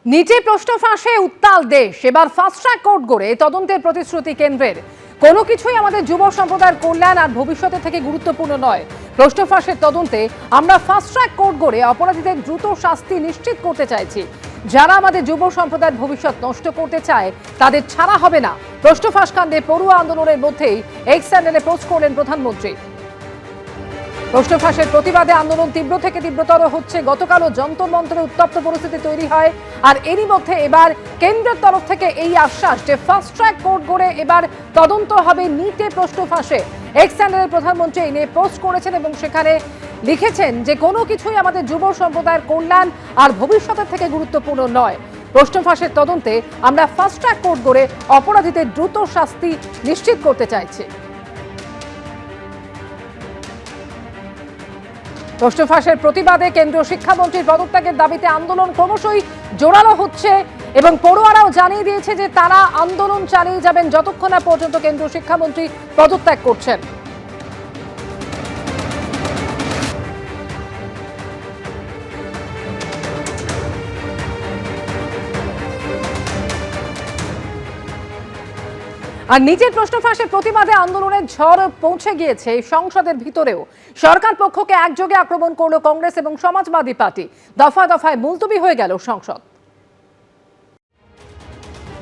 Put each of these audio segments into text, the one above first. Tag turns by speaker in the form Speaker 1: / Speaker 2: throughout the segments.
Speaker 1: নিচে প্রশ্ন ফাঁসে উত্তাল দেশ, এবার ফাস্ট ট্র্যাক কোর্ট গড়ে তদন্তের প্রতিশ্রুতি কেন্দ্রের। কোনো কিছুই আমাদের যুব সম্প্রদায়ের কল্যাণ আর ভবিষ্যতের থেকে গুরুত্বপূর্ণ নয়। প্রশ্ন ফাঁসের তদন্তে আমরা ফাস্ট ট্র্যাক কোর্ট গড়ে অপরাধীদের দ্রুত শাস্তি নিশ্চিত করতে চাইছি। যারা আমাদের যুব সম্প্রদায়ের ভবিষ্যৎ নষ্ট করতে চায় তাদের ছাড়া হবে না। প্রশ্ন ফাঁস কাণ্ডে পড়ুয়া আন্দোলনের মধ্যেই এক্স চ্যানেলে পোস্ট করলেন প্রধানমন্ত্রী। প্রশ্ন ফাঁসের প্রতিবাদে আন্দোলন তীব্র থেকে তীব্রতর হচ্ছে। গতকালও যন্তর মন্তরে উত্তপ্ত পরিস্থিতি তৈরি হয়, আর এরই মধ্যে এবার কেন্দ্রের তরফ থেকে এই আশ্বাস যে ফাস্ট ট্র্যাক কোর্ট গড়ে এবার তদন্ত হবে নিটে প্রশ্ন ফাঁসে। এক্স চ্যানেলের প্রধানমন্ত্রী এই নিয়ে পোস্ট করেছেন এবং সেখানে লিখেছেন যে কোনো কিছুই আমাদের যুব সম্প্রদায়ের কল্যাণ আর ভবিষ্যতের থেকে গুরুত্বপূর্ণ নয়। প্রশ্ন ফাঁসের তদন্তে আমরা ফাস্ট ট্র্যাক কোর্ট গড়ে অপরাধীদের দ্রুত শাস্তি নিশ্চিত করতে চাইছি। প্রশ্ন ফাঁসের প্রতিবাদে কেন্দ্রীয় শিক্ষামন্ত্রীর পদত্যাগের দাবিতে আন্দোলন ক্রমশই জোরালো হচ্ছে এবং পড়ুয়ারাও জানিয়ে দিয়েছে যে তারা আন্দোলন চালিয়ে যাবেন যতক্ষণ না পর্যন্ত কেন্দ্রীয় শিক্ষামন্ত্রী পদত্যাগ করছেন। আর নিজের প্রশ্ন ফাঁসের প্রতিবাদে আন্দোলনের ঝড় পৌঁছে গিয়েছে সংসদের ভিতরেও। সরকার পক্ষকে একযোগে আক্রমণ করল কংগ্রেস এবং সমাজবাদী পার্টি। দফায় দফায় মুলতবি হয়ে গেল সংসদ।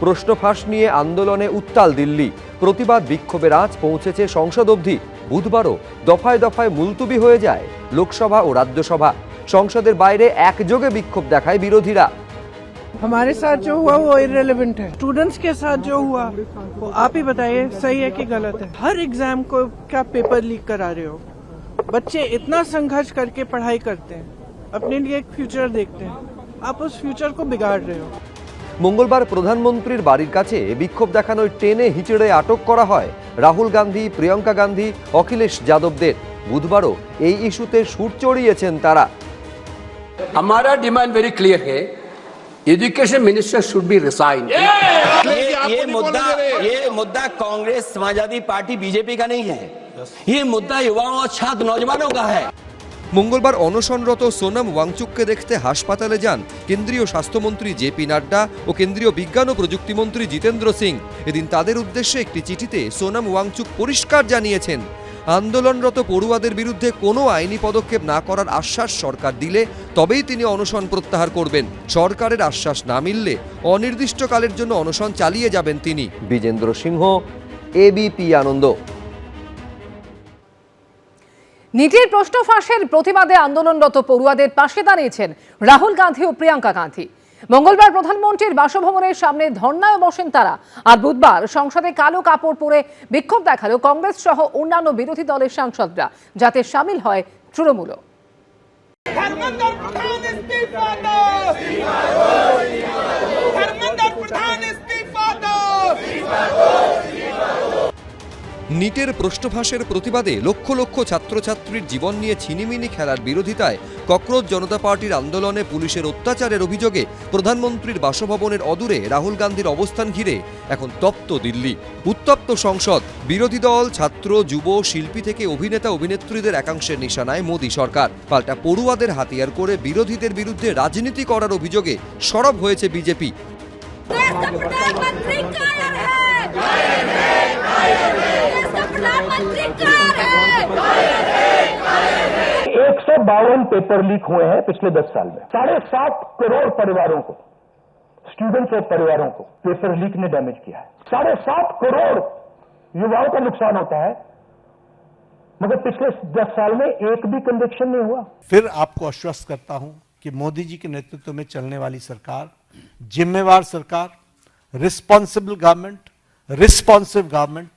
Speaker 2: প্রশ্ন ফাঁস নিয়ে আন্দোলনে উত্তাল দিল্লি, প্রতিবাদ বিক্ষোভের আঁচ পৌঁছেছে সংসদ অবধি। বুধবারও দফায় দফায় মুলতবি হয়ে যায় লোকসভা ও রাজ্যসভা। সংসদের বাইরে একযোগে বিক্ষোভ দেখায় বিরোধীরা।
Speaker 3: हमारे साथ जो हुआ वो इररिलेवेंट है। स्टूडेंट्स के साथ जो हुआ वो आप ही बताइए सही है कि गलत है। हर एग्जाम को क्या पेपर लीक करा रहे हो। बच्चे इतना संघर्ष करके पढ़ाई करते हैं, अपने लिए एक फ्यूचर देखते हैं, आप उस फ्यूचर को बिगाड़ रहे हो।
Speaker 2: মঙ্গলবার প্রধানমন্ত্রীর বাড়ির কাছে বিক্ষোভ দেখানোয় টেনে হিচড়ে আটক করা হয় রাহুল গান্ধী, প্রিয়াঙ্কা গান্ধী, অখিলেশ যাদবদের। বুধবারও এই ইস্যুতে সুর চড়িয়েছেন তারা।
Speaker 4: हमारा डिमांड वेरी क्लियर है, education minister should be resign.
Speaker 5: ये मुद्दा कांग्रेस, समाजवादी पार्टी, बीजेपी का नहीं है। ये मुद्दा युवाओं और छात्र नौजवानों का है।
Speaker 2: মঙ্গলবার অনশনরত সোনাম ওয়াংচুককে দেখতে হাসপাতালে যান কেন্দ্রীয় স্বাস্থ্যমন্ত্রী জেপি নাড্ডা ও কেন্দ্রীয় বিজ্ঞান ও প্রযুক্তিমন্ত্রী জিতেন্দ্র সিং। এদিন তাদের উদ্দেশ্যে একটি চিঠিতে সোনাম ওয়াংচুক পরিষ্কার জানিয়েছেন, আন্দোলনরত পড়ুয়াদের বিরুদ্ধে কোনো আইনি পদক্ষেপ না করার আশ্বাস সরকার দিলে তবেই তিনি অনশন প্রত্যাহার করবেন। সরকারের আশ্বাস না মিললে অনির্দিষ্টকালের জন্য অনশন চালিয়ে যাবেন তিনি। বিজেন্দ্র সিংহ, এবিপি আনন্দ।
Speaker 1: নিটের প্রশ্ন ফাঁসের প্রতিবাদে আন্দোলনরত পড়ুয়াদের পাশে দাঁড়িয়েছেন রাহুল গান্ধী ও প্রিয়াঙ্কা গান্ধী। মঙ্গলবার প্রধানমন্ত্রীর বাসভবনের সামনে ধর্নায় বসেন তারা। আর বুধবার সংসদে কালো কাপড় পরে বিক্ষোভ দেখালো কংগ্রেস সহ অন্যান্য বিরোধী দলের সাংসদরা, যাতে সামিল হয় তৃণমূলও।
Speaker 2: নিটের প্রশ্ন ফাঁসের প্রতিবাদে লক্ষ লক্ষ ছাত্রছাত্রীর জীবন নিয়ে ছিনিমিনি খেলার বিরোধিতায় ককরোচ জনতা পার্টির আন্দোলনে পুলিশের অত্যাচারের অভিযোগে প্রধানমন্ত্রীর বাসভবনের অদূরে রাহুল গান্ধীর অবস্থান ঘিরে এখন তপ্ত দিল্লি। উত্তপ্ত সংসদ, বিরোধী দল, ছাত্র, যুব, শিল্পী থেকে অভিনেতা অভিনেত্রীদের একাংশের নিশানায় মোদী সরকার। পাল্টা পড়ুয়াদের হাতিয়ার করে বিরোধীদের বিরুদ্ধে রাজনীতি করার অভিযোগে সরব হয়েছে বিজেপি।
Speaker 6: 152 पेपर लीक हुए हैं पिछले 10 साल में। 7.5 करोड़ परिवारों को, स्टूडेंट्स और परिवारों को पेपर लीक ने डैमेज किया है। 7.5 करोड़ युवाओं का नुकसान होता है, मगर पिछले 10 साल में एक भी कन्विक्शन नहीं हुआ।
Speaker 7: फिर आपको आश्वस्त करता हूं कि मोदी जी के नेतृत्व में चलने वाली सरकार जिम्मेवार सरकार, रिस्पॉन्सिबल गवर्नमेंट, रिस्पॉन्सिव गवर्नमेंट,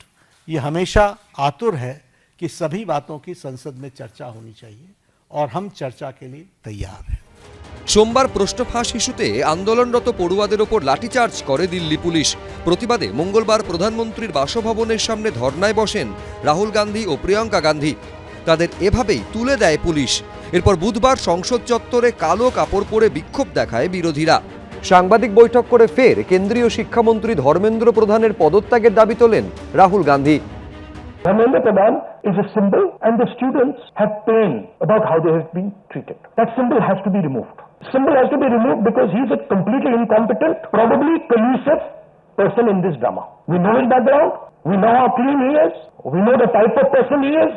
Speaker 7: ये हमेशा आतुर है कि सभी बातों की संसद में चर्चा होनी चाहिए और हम चर्चा के लिए तैयार हैं।
Speaker 2: সোমবার প্রশ্ন ফাঁস ইস্যুতে আন্দোলনরত পড়ুয়াদের ওপর লাঠিচার্জ করে দিল্লি পুলিশ। প্রতিবাদে মঙ্গলবার প্রধানমন্ত্রীর বাসভবনের সামনে ধর্নায় বসেন রাহুল গান্ধী ও প্রিয়াঙ্কা গান্ধী। তাদের এভাবেই তুলে দেয় পুলিশ। এরপর বুধবার সংসদ চত্বরে কালো কাপড় পরে বিক্ষোভ দেখায় বিরোধীরা। সাংবাদিক বৈঠক করে ফের কেন্দ্রীয় শিক্ষামন্ত্রী ধর্মেন্দ্র প্রধানের পদত্যাগের দাবি তোলেন Rahul Gandhi.
Speaker 6: Dharmendra Pradhan is a symbol and the students have pain about how they have been treated. That symbol has to be removed. Symbol has to be removed because he is a completely incompetent, probably collusive person in this drama. We know his background. We know how clean he is. We know the type of person he is.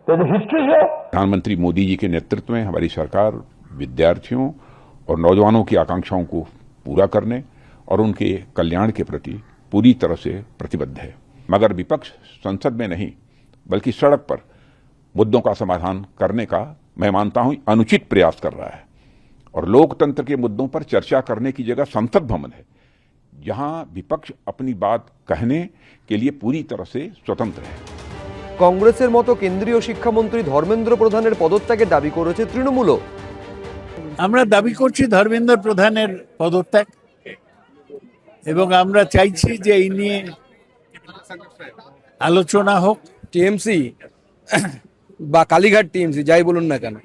Speaker 6: There's a history here.
Speaker 8: प्रधानमंत्री मोदी जी के नेतृत्व में हमारी सरकार विद्यार्थियों और नौजवानों की आकांक्षाओं को पूरा करने और उनके कल्याण के प्रति पूरी तरह से प्रतिबद्ध है। मगर विपक्ष संसद में नहीं बल्कि सड़क पर मुद्दों का समाधान करने का मैं मानता हूं अनुचित प्रयास कर रहा है और लोकतंत्र के मुद्दों पर चर्चा करने की जगह संसद भवन है जहां विपक्ष अपनी बात कहने के लिए पूरी तरह से स्वतंत्र है।
Speaker 2: কংগ্রেসের মতো কেন্দ্রীয় শিক্ষামন্ত্রী ধর্মেন্দ্র প্রধানের পদত্যাগের দাবি করেছে তৃণমূলও।
Speaker 9: আমরা দাবি করছি ধর্মেন্দ্র প্রধানের পদত্যাগ এবং আমরা চাইছি যে এই নিয়ে আলোচনা হোক।
Speaker 10: টিএমসি বা কালীঘাট টিএমসি যাই বলুন না কেন,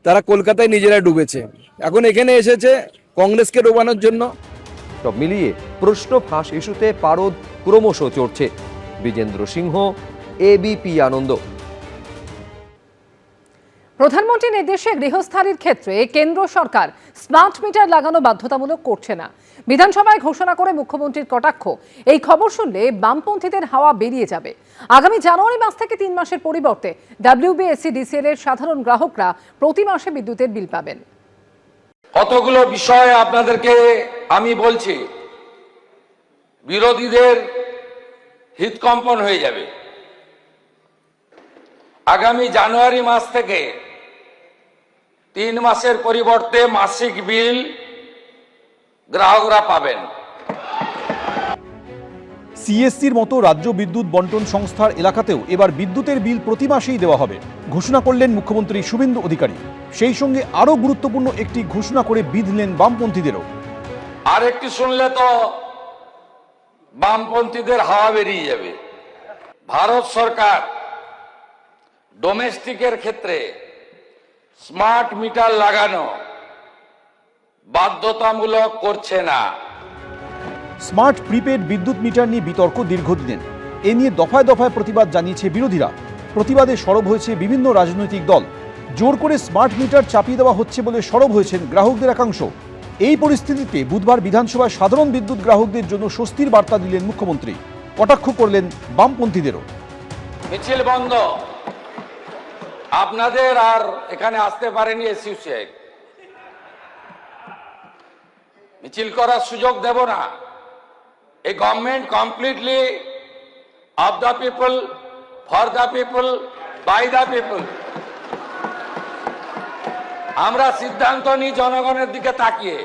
Speaker 10: তারা কলকাতায় নিজেরা ডুবেছে, এখন এখানে এসেছে কংগ্রেসকে ডোবানোর জন্য।
Speaker 2: সব মিলিয়ে প্রশ্ন ফাঁস ইস্যুতে পারদ ক্রমশ চড়ছে। বিজেন্দ্র সিংহ, এবিপি আনন্দ।
Speaker 1: প্রধানমন্ত্রীর নির্দেশে গৃহস্থালির ক্ষেত্রে কেন্দ্র সরকার স্মার্ট মিটার লাগানো বাধ্যতামূলক করছে না। বিধানসভায় ঘোষণা করে মুখ্যমন্ত্রীর কটাক্ষ। এই খবর শুনলে বামপন্থীদের হাওয়া বেরিয়ে যাবে। আগামী জানুয়ারি মাস থেকে 3 মাসের পরিবর্তে WBSEDCL এর সাধারণ গ্রাহকরা প্রতি মাসে বিদ্যুতের বিল পাবেন।
Speaker 11: কতগুলো বিষয় আপনাদেরকে আমি বলছি, বিরোধীদের হৃদকম্পন হয়ে যাবে। আগামী জানুয়ারি মাস থেকে 3 মাসের পরিবর্তে মাসিক বিল গ্রাহকরা পাবেন।
Speaker 12: সিএসসির মতো রাজ্য বিদ্যুৎ বন্টন সংস্থার এলাকাতেও এবার বিদ্যুতের বিল প্রতি মাসেই দেওয়া হবে ঘোষণা করলেন মুখ্যমন্ত্রী শুভেন্দু অধিকারী। সেই সঙ্গে আরও গুরুত্বপূর্ণ একটি ঘোষণা করে বিঁধলেন বামপন্থীদেরও।
Speaker 11: আর একটি শুনলে তো বামপন্থীদের হাওয়া বেরিয়ে যাবে। ভারত সরকার ডোমেস্টিকের ক্ষেত্রে স্মার্ট মিটার লাগানো বাধ্যতামূলক করছে না।
Speaker 12: স্মার্ট প্রিপেড বিদ্যুৎ মিটার নিয়ে বিতর্ক দীর্ঘদিনের। এ নিয়ে দফায় দফায় প্রতিবাদ জানিয়েছে বিরোধীরা। প্রতিবাদে সরব হয়েছে বিভিন্ন রাজনৈতিক দল। জোর করে স্মার্ট মিটার চাপিয়ে দেওয়া হচ্ছে বলে সরব হয়েছেন গ্রাহকদের একাংশ। এই পরিস্থিতিতে বুধবার বিধানসভায় সাধারণ বিদ্যুৎ গ্রাহকদের জন্য স্বস্তির বার্তা দিলেন মুখ্যমন্ত্রী। কটাক্ষ করলেন বামপন্থীদেরও।
Speaker 11: মিছিল বন্ধ, আপনাদের আর এখানে আসতে পারেনি এসইউ শেখ, মিছিল করার সুযোগ দেব না। এই government completely of the people, for the people, by the people. আমরা সিদ্ধান্ত নিই জনগণের দিকে তাকিয়ে।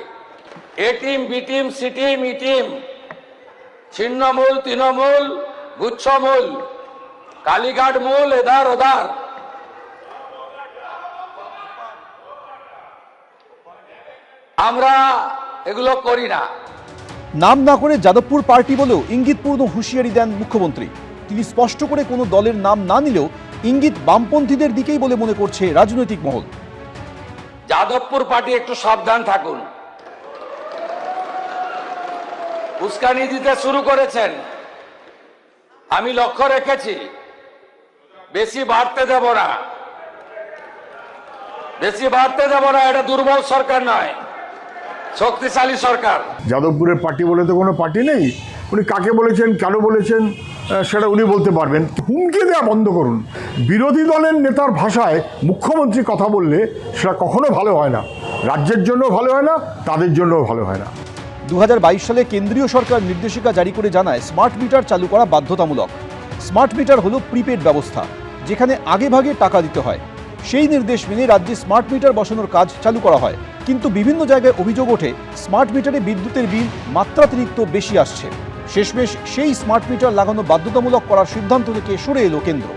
Speaker 11: A team, B team, C team, E team, ছিন্নমূল, তৃণমূল, গুচ্ছমূল, কালীঘাট মূল, এধার ওধার। আমরা এগুলো করি না।
Speaker 12: নাম না করে যাদবপুর পার্টি বলেও ইঙ্গিতপূর্ণ হুঁশিয়ারি দেন মুখ্যমন্ত্রী। তিনি স্পষ্ট করে কোনো দলের নাম না নিলেও ইঙ্গিত বামপন্থীদের দিকেই বলে মনে করছে রাজনৈতিক মহল।
Speaker 11: যাদবপুর পার্টি একটু সাবধান থাকুন, উস্কানি দিতে শুরু করেছেন। আমি লক্ষ্য রেখেছি, বেশি বাড়তে দেব না, বেশি বাড়তে দেব না। এটা দুর্বল সরকার নয়, শক্তিশালী সরকার।
Speaker 13: যাদবপুরের পার্টি বলে তো কোনো পার্টি নেই। উনি কাকে বলেছেন, কেন বলেছেন সেটা উনি বলতে পারবেন। হুমকি দেওয়া বন্ধ করুন। বিরোধী দলের নেতার ভাষায় মুখ্যমন্ত্রী কথা বললে সেটা কখনো ভালো হয় না, রাজ্যের জন্য ভালো হয় না, তাদের জন্যও ভালো হয় না।
Speaker 12: 2022 সালে কেন্দ্রীয় সরকার নির্দেশিকা জারি করে জানায় স্মার্ট মিটার চালু করা বাধ্যতামূলক। স্মার্ট মিটার হলো প্রিপেড ব্যবস্থা, যেখানে আগে ভাগে টাকা দিতে হয়। সেই নির্দেশ মেনে রাজ্যে স্মার্ট মিটার বসানোর কাজ চালু করা হয়। কিন্তু বিভিন্ন জায়গায় অভিযোগ ওঠে স্মার্ট মিটারে বিদ্যুতের বিল মাত্রাতিরিক্ত বেশি আসছে। শেষমেশ সেই স্মার্ট মিটার লাগানো বাধ্যতামূলক করার সিদ্ধান্ত থেকে সরে এলো কেন্দ্র।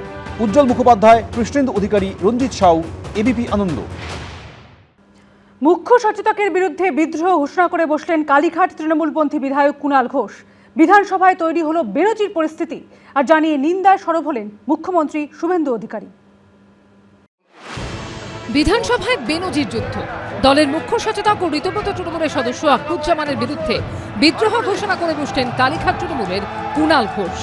Speaker 12: উজ্জ্বল মুখোপাধ্যায়, কৃষ্ণেন্দু অধিকারী, রঞ্জিত সাউ, এবিপি আনন্দ।
Speaker 14: মুখ্য সচেতকের বিরুদ্ধে বিদ্রোহ ঘোষণা করে বসলেন কালীঘাট তৃণমূলপন্থী বিধায়ক কুণাল ঘোষ। বিধানসভায় তৈরি হলো বেরোজির পরিস্থিতি, আর জানিয়ে নিন্দায় সরব হলেন মুখ্যমন্ত্রী শুভেন্দু অধিকারী।
Speaker 1: বিধানসভায় বেনজির যুদ্ধ। দলের মুখ্য সচেতক ও ঋতব্রত তৃণমূলের সদস্য আক্রুজ্জামানের বিরুদ্ধে বিদ্রোহ ঘোষণা করে বসলেন কালীঘাট তৃণমূলের কুণাল ঘোষ।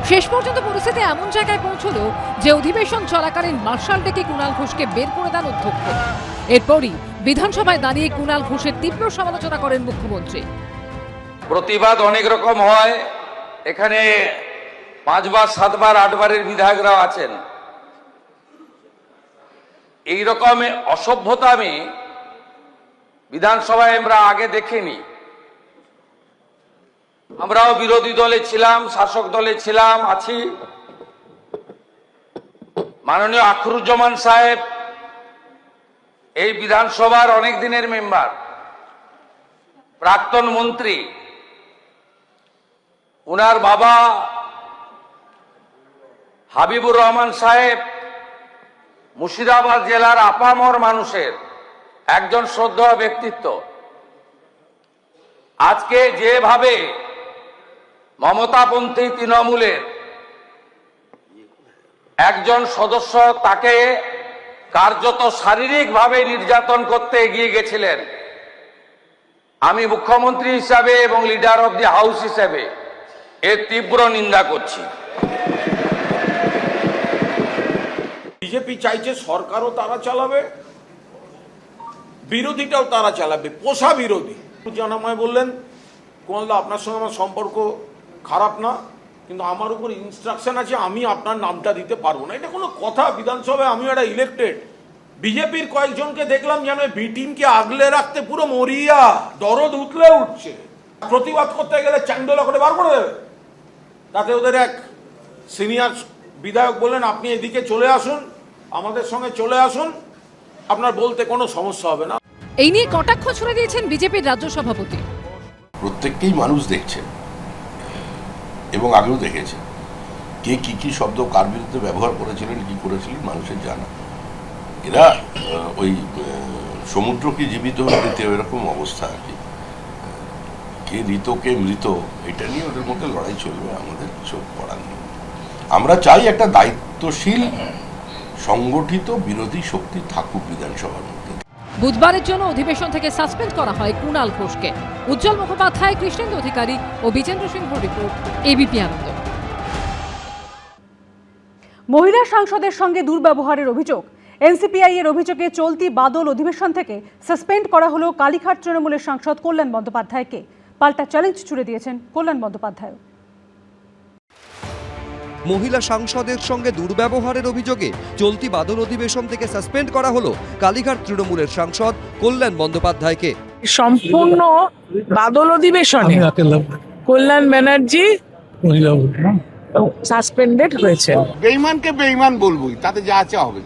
Speaker 1: শেষ পর্যন্ত পরিস্থিতি এমন জায়গায় পৌঁছল যে অধিবেশন চলাকালীন মার্শাল ডেকে কুণাল ঘোষকে বের করে দেন অধ্যক্ষ। এরপরই বিধানসভায় দাঁড়িয়ে কুণাল ঘোষের তীব্র সমালোচনা করেন মুখ্যমন্ত্রী।
Speaker 11: প্রতিবাদ অনেক রকম হয়, এখানে 5 বার 7 বার 8 বারের বিধায়করাও আছেন। এই রকম অসভ্যতা আমি বিধানসভায় আমরা আগে দেখিনি। আমরাও বিরোধী দলে ছিলাম, শাসক দলে ছিলাম, আছি। মাননীয় আখরুজ্জামান সাহেব এই বিধানসভার অনেক দিনের মেম্বার, প্রাক্তন মন্ত্রী। উনার বাবা হাবিবুর রহমান সাহেব মুর্শিদাবাদ জেলার আপামর মানুষের একজন শ্রদ্ধেয় ব্যক্তিত্ব। আজকে যেভাবে মমতাপন্থী তৃণমূলের একজন সদস্য তাকে কার্যত শারীরিকভাবে নির্যাতন করতে এগিয়ে গেছিলেন, আমি মুখ্যমন্ত্রী হিসাবে এবং লিডার অব দি হাউস হিসাবে এর তীব্র নিন্দা করছি।
Speaker 15: বিজেপি চাইছে সরকারও তারা চালাবে, বিরোধীটাও তারা চালাবে, পোষা বিরোধী। জানামায় বললেন, কুণালদা আপনার সঙ্গে আমার সম্পর্ক খারাপ না, কিন্তু আমার উপর ইনস্ট্রাকশন আছে, আমি আপনার নামটা দিতে পারবো না। এটা কোনো কথা? বিধানসভায় আমি একটা ইলেক্টেড। বিজেপির কয়েকজনকে দেখলাম যেন বি টিমকে আগলে রাখতে পুরো মরিয়া, দরদ উঠলে উঠছে। প্রতিবাদ করতে গেলে চান্দোলা করে বার করে দেবে। তাতে ওদের এক সিনিয়র বিধায়ক বললেন, আপনি এদিকে চলে আসুন, আমাদের সঙ্গে চলে আসুন, আপনার বলতে কোনো সমস্যা হবে না।
Speaker 1: এই নিয়ে কটাক্ষ ছুড়ে দিয়েছেন বিজেপির রাজ্য সভাপতি।
Speaker 16: প্রত্যেককেই মানুষ দেখছে এবং আগেও দেখেছে, কে কি কি শব্দ কার বিরুদ্ধে ব্যবহার করেছিলেন, কি করেছিলেন, মানুষের জানা। এরা ওই সমুদ্রকে জীবিত দিতে এরকম অবস্থা আর কি। কে ঋত কে মৃত এটা নিয়ে ওদের মধ্যে লড়াই চলবে, আমাদের কিছু করার নেই। আমরা চাই একটা দায়িত্বশীল সংগঠিত বিরোধী শক্তি থাকুক বিধানসভার মধ্যে।
Speaker 1: বুধবারের জন্য অধিবেশন থেকে সাসপেন্ড করা হয় কুণাল ঘোষকে। উজ্জ্বল মুখোপাধ্যায়, কৃষ্ণেন্দু অধিকারী ও বিজেন্দ্র সিংহ রিপোর্ট, এবিপি আনন্দ।
Speaker 14: মহিলা সাংসদের সঙ্গে দুর্ব্যবহারের অভিযোগ, এনসিপিআই এর অভিযোগে চলতি বাদল অধিবেশন থেকে সাসপেন্ড করা হলো কালীঘাট তৃণমূলের সাংসদ কল্যাণ বন্দ্যোপাধ্যায়কে। পাল্টা চ্যালেঞ্জ ছুড়ে দিয়েছেন কল্যাণ বন্দ্যোপাধ্যায়।
Speaker 2: মহিলা সাংসদের সঙ্গে দুর্ব্যবহারের অভিযোগে চলতি বাদল অধিবেশন থেকে সাসপেন্ড করা হলো কালীঘাট তৃণমূলের সাংসদ কল্যাণ বন্দ্যোপাধ্যায়কে।
Speaker 3: সম্পূর্ণ বাদল অধিবেশনে কল্যাণ ব্যানার্জি সাসপেন্ডেড হয়েছে।
Speaker 9: বেঈমানকে বেঈমান বলবোই, তাতে যা আছে হবে।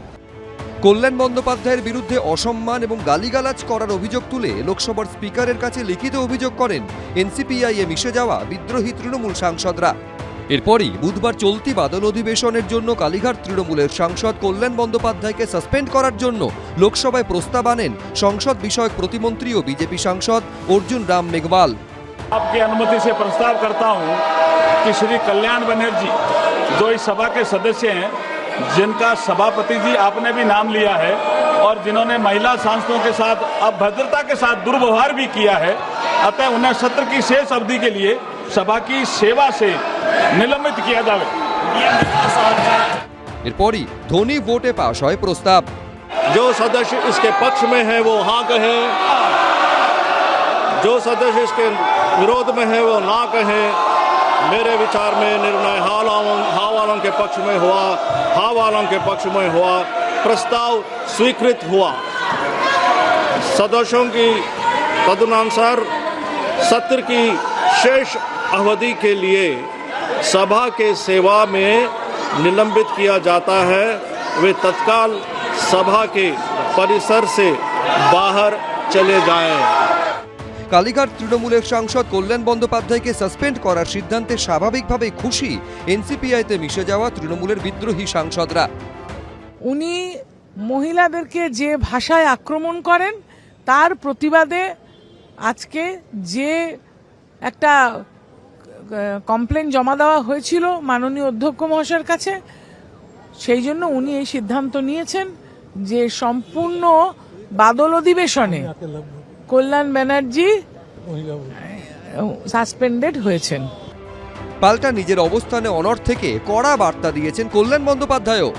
Speaker 2: কল্যাণ বন্দ্যোপাধ্যায়ের বিরুদ্ধে অসম্মান এবং গালিগালাজ করার অভিযোগ তুলে লোকসভার স্পিকারের কাছে লিখিত অভিযোগ করেন এনসিপিআই এ মিশে যাওয়া বিদ্রোহী তৃণমূল সাংসদরা। এরপরই বুধবার চলতি বাদল অধিবেশনের জন্য কালীঘাট তৃণমূলের সাংসদ কল্যাণ বন্দ্যোপাধ্যায়কে সাসপেন্ড করার জন্য লোকসভায় প্রস্তাব আনেন সংসদ বিষয়ক প্রতিমন্ত্রী ও বিজেপি সাংসদ অর্জুন রাম মেঘवाल।
Speaker 17: आपकी अनुमति से प्रस्ताव करता हूं कि श्री कल्याण बनर्जी जो इस सभा के सदस्य हैं, जिनका सभापति जी आपने भी नाम लिया है और जिन्होंने महिला सांसदों के साथ अभद्रता के साथ दुर्व्यवहार भी किया है, अतः उन्हें सत्र की शेष अवधि के लिए सभा की सेवा से निलंबित किया जाए।
Speaker 2: এরপরই ধ্বনি ভোটে পাশ হয় প্রস্তাব।
Speaker 17: जो सदस्य इसके पक्ष में है वो हाँ कहे, जो सदस्य इसके विरोध में है वो ना कहे। मेरे विचार में निर्णय हाँ वालों के पक्ष में हुआ, हाँ वालों के पक्ष में हुआ, प्रस्ताव स्वीकृत हुआ। सदस्यों की तदनुसार सत्र की शेष अवधि के लिए सभा के सेवा में निलंबित किया जाता है, वे तत्काल सभा के परिसर से बाहर चले जाएं।
Speaker 2: কালীঘাট তৃণমূলের সাংসদ কল্যাণ বন্দ্যোপাধ্যায়কে সাসপেন্ড করার সিদ্ধান্তে স্বাভাবিকভাবেই খুশি এনসিপিআইতে মিশে যাওয়া তৃণমূলের বিদ্রোহী সাংসদরা।
Speaker 3: উনি মহিলাদেরকে যে ভাষায় আক্রমণ করেন তার প্রতিবাদে আজকে যে একটা কমপ্লেন জমা দেওয়া হয়েছিল মাননীয় অধ্যক্ষ মহাশয়ের কাছে, সেই জন্য উনি এই সিদ্ধান্ত নিয়েছেন যে সম্পূর্ণ বাদল অধিবেশনে কল্যাণ ব্যানার্জি সাসপেন্ডেড হয়েছেন।
Speaker 2: পাল্টা নিজের অবস্থানে অনড় থেকে কড়া বার্তা দিয়েছেন কল্যাণ বন্দ্যোপাধ্যায়ও।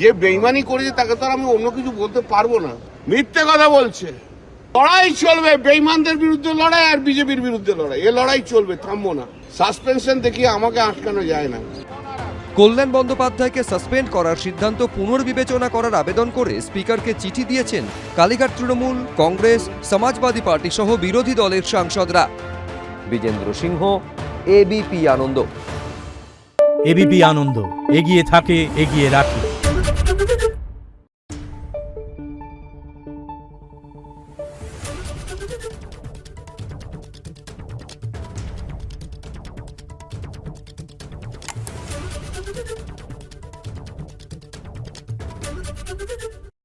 Speaker 9: যে বেঈমানি করেছে তাকে তো আর আমি অন্য কিছু বলতে পারবো না।
Speaker 18: মিথ্যে কথা বলছে। লড়াই চলবে, বেঈমানদের বিরুদ্ধে লড়াই আর বিজেপির বিরুদ্ধে লড়াই, এ লড়াই চলবে, থামবো না। সাসপেনশন দেখিয়ে আমাকে আটকানো যায় না।
Speaker 2: কল্যাণ বন্দ্যোপাধ্যায়কে সাসপেন্ড করার সিদ্ধান্ত পুনর্বিবেচনা করার আবেদন করে স্পিকারকে চিঠি দিয়েছেন কালীঘাট তৃণমূল, কংগ্রেস, সমাজবাদী পার্টি সহ বিরোধী দলের সাংসদরা। বিজেন্দ্র সিংহ, এবিপি আনন্দ।
Speaker 19: এবিপি আনন্দ, এগিয়ে থাকে, এগিয়ে রাখে।